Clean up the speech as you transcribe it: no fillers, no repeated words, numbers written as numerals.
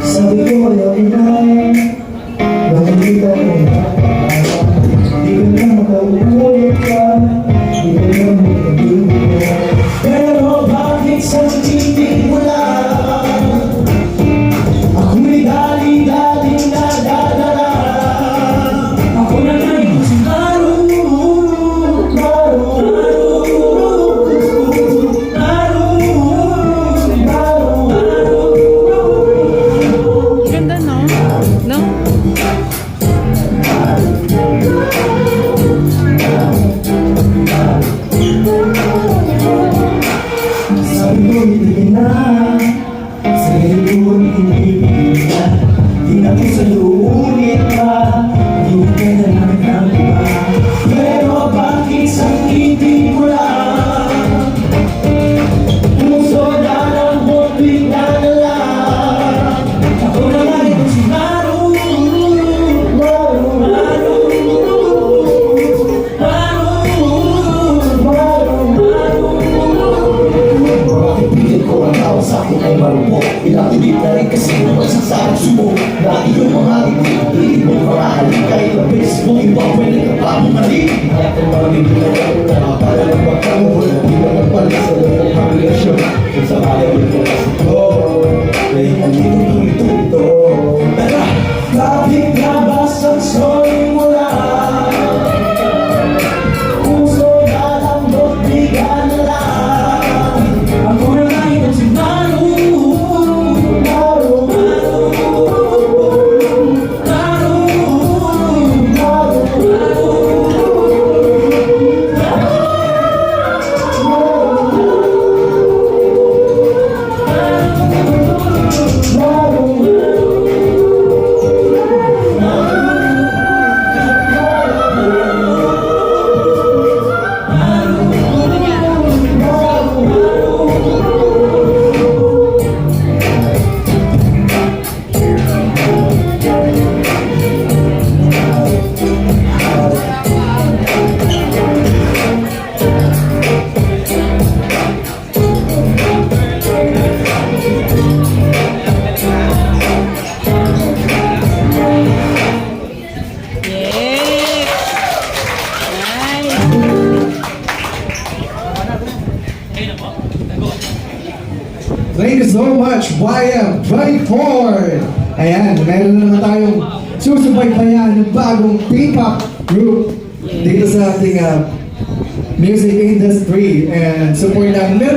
Sabi ko ayaw inay, bakit di ka di ka na makaulit ka, di ka na makaulit. Pero bakit sa titig mo lang ako'y dali-daling nadadala? Ako na ngayon si Maru, Ganda, no? No? sabi ko hindi na, sabi ko hindi na, di na ko sa'yo ulit pa, di ka na lang ng iba. Pero bakit sa titig mo lang puso na ng buti na lang? Ako na ngayon si Maru, bakit pilit ko ang tao sa akin ay marupok? Pinatulit na rin kasi ng magsasarang sumo. Dati yung mga ipinipili mo marahalin kahit na beses mo iba pwede ka pa mong mali. Kaya kung maraming pinagano na para lang magkamul, di mo nagpalit sa lahat ng relasyon. Kung sa kaya mo ito kasi ito ay nandito ito. Tara, bakit nga ba sa sorry mo lang? Puso na lang do't bigyan na lang. Ako na ngayon si Maru, Yes! Nice! Thank you so much, YM24! Ayan, meron na naman tayong susubaybayan ng bagong P-pop group dito sa ating music industry and support natin. Meron